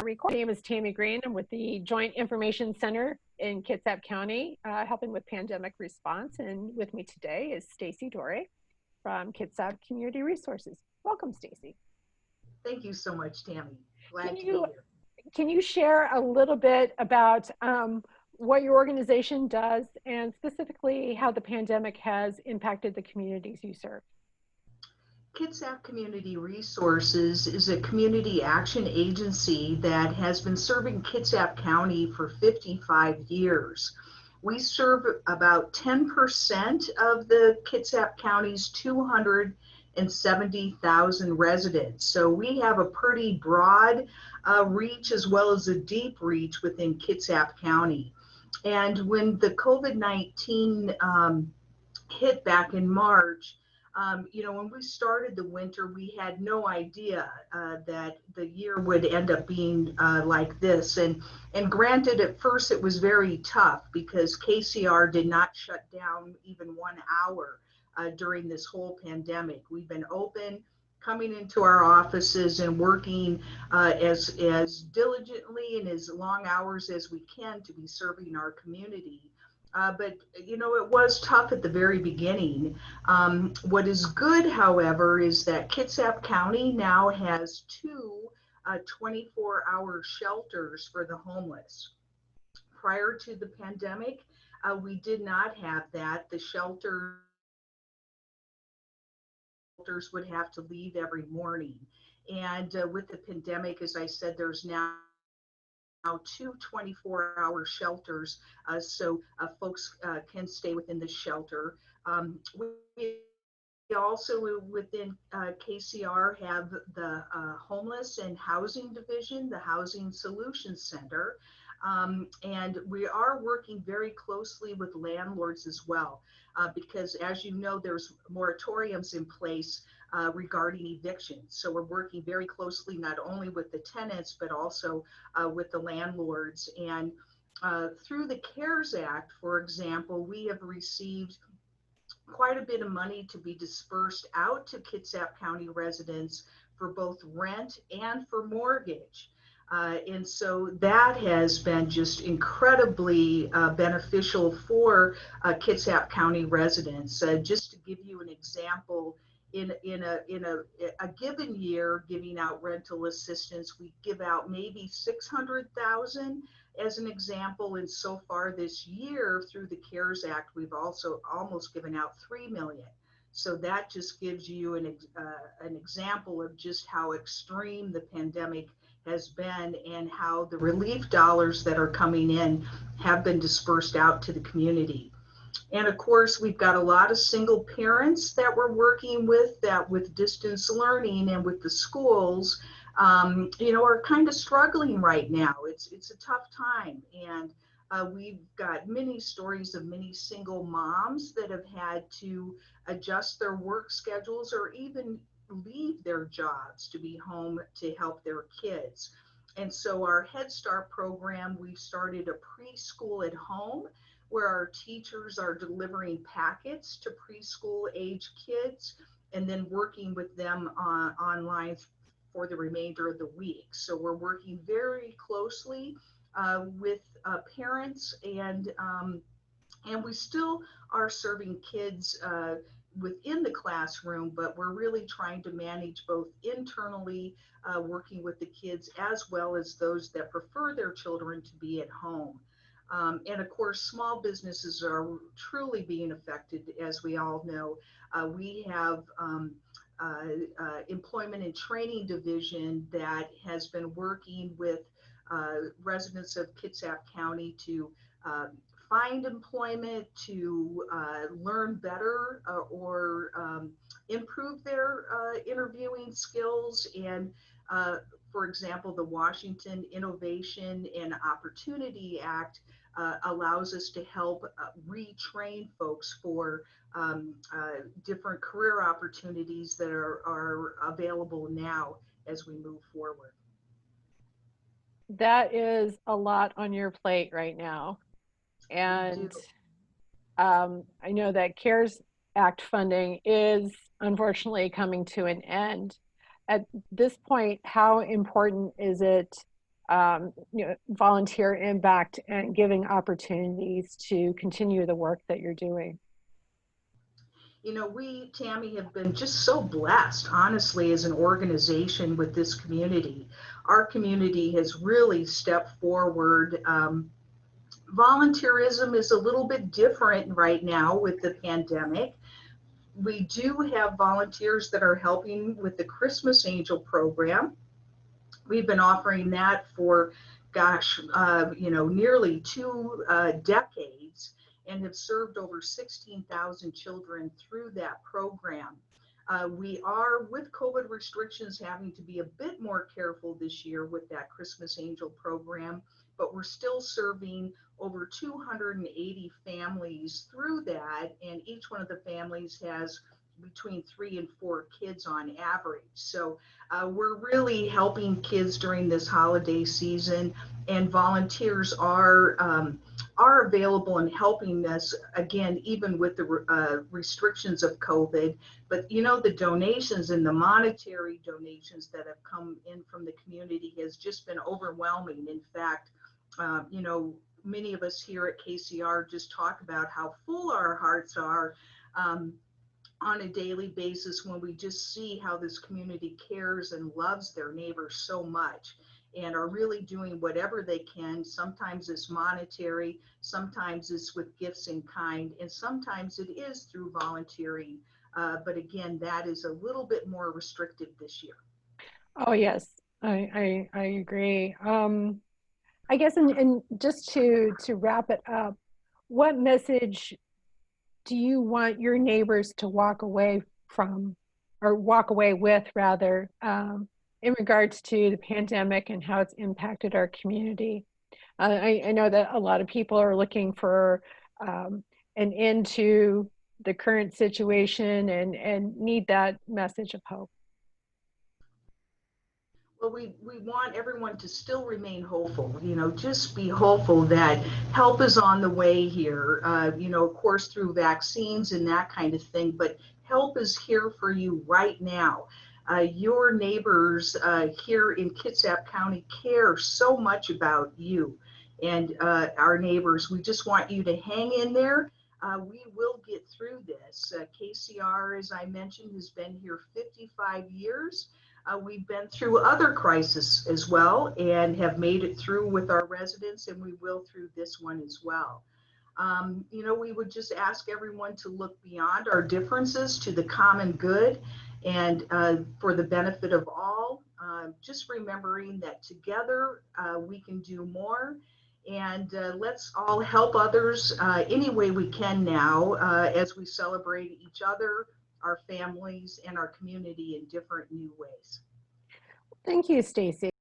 My name is Tammy Green. I'm with the Joint Information Center in Kitsap County, helping with pandemic response. And with me today is Stacy Dore from Kitsap Community Resources. Welcome, Stacy. Thank you so much, Tammy. Glad Can to be you here. can you share a little bit about what your organization does and specifically how the pandemic has impacted the communities you serve? Kitsap Community Resources is a community action agency that has been serving Kitsap County for 55 years. We serve about 10% of the Kitsap County's 270,000 residents. So we have a pretty broad reach as well as a deep reach within Kitsap County. And when the COVID-19 hit back in March, when we started the winter, we had no idea that the year would end up being like this. And granted, at first it was very tough because KCR did not shut down even 1 hour during this whole pandemic. We've been open, coming into our offices and working as diligently and as long hours as we can to be serving our community. But it was tough at the very beginning. What is good, however, is that Kitsap County now has two 24-hour shelters for the homeless. Prior to the pandemic, we did not have that. The shelters would have to leave every morning. And with the pandemic, as I said, there's now two 24-hour shelters, so folks can stay within the shelter. We also within KCR have the Homeless and Housing Division, the Housing Solutions Center, and we are working very closely with landlords as well, because as you know, there's moratoriums in place regarding evictions. So we're working very closely not only with the tenants, but also with the landlords. And through the CARES Act, for example, we have received quite a bit of money to be dispersed out to Kitsap County residents for both rent and for mortgage. And so that has been just incredibly beneficial for Kitsap County residents. Just to give you an example, in a given year, giving out rental assistance, we give out maybe 600,000 as an example. And so far this year, through the CARES Act, we've also almost given out 3 million. So that just gives you an example of just how extreme the pandemic has been and how the relief dollars that are coming in have been dispersed out to the community. And of course, we've got a lot of single parents that we're working with that with distance learning and with the schools, are kind of struggling right now. It's a tough time. And we've got many stories of many single moms that have had to adjust their work schedules or even leave their jobs to be home to help their kids. And so our Head Start program, we've started a preschool at home where our teachers are delivering packets to preschool age kids and then working with them online for the remainder of the week. So we're working very closely with parents, and we still are serving kids within the classroom, but we're really trying to manage both internally working with the kids as well as those that prefer their children to be at home. And of course, small businesses are truly being affected, as we all know. We have Employment and Training Division that has been working with residents of Kitsap County to find employment, to learn better or improve their interviewing skills. And for example, the Washington Innovation and Opportunity Act allows us to help retrain folks for different career opportunities that are available now as we move forward. That is a lot on your plate right now. And I know that CARES Act funding is unfortunately coming to an end. At this point, how important is it volunteer impact and giving opportunities to continue the work that you're doing. We, Tammy, have been just so blessed, honestly, as an organization with this community. Our community has really stepped forward. Volunteerism is a little bit different right now with the pandemic. We do have volunteers that are helping with the Christmas Angel program. We've been offering that for, nearly two decades, and have served over 16,000 children through that program. We are, with COVID restrictions, having to be a bit more careful this year with that Christmas Angel program, but we're still serving over 280 families through that, and each one of the families has between 3 and 4 kids on average. So we're really helping kids during this holiday season, and volunteers are available and helping us again, even with the restrictions of COVID. But the donations and the monetary donations that have come in from the community has just been overwhelming. In fact, many of us here at KCR just talk about how full our hearts are. On a daily basis, when we just see how this community cares and loves their neighbors so much, and are really doing whatever they can. Sometimes it's monetary, sometimes it's with gifts in kind, and sometimes it is through volunteering. But again, that is a little bit more restricted this year. Oh yes, I agree. I guess, and just to wrap it up, what message do you want your neighbors to walk away from, or walk away with rather, in regards to the pandemic and how it's impacted our community? I know that a lot of people are looking for an end to the current situation and need that message of hope. Well, we want everyone to still remain hopeful, just be hopeful that help is on the way here, of course, through vaccines and that kind of thing, but help is here for you right now. Your neighbors here in Kitsap County care so much about you and our neighbors. We just want you to hang in there. We will get through this. KCR, as I mentioned, has been here 55 years. We've been through other crises as well and have made it through with our residents, and we will through this one as well. We would just ask everyone to look beyond our differences to the common good and for the benefit of all. Just remembering that together we can do more, and let's all help others any way we can now as we celebrate each other, our families, and our community in different new ways. Thank you, Stacy.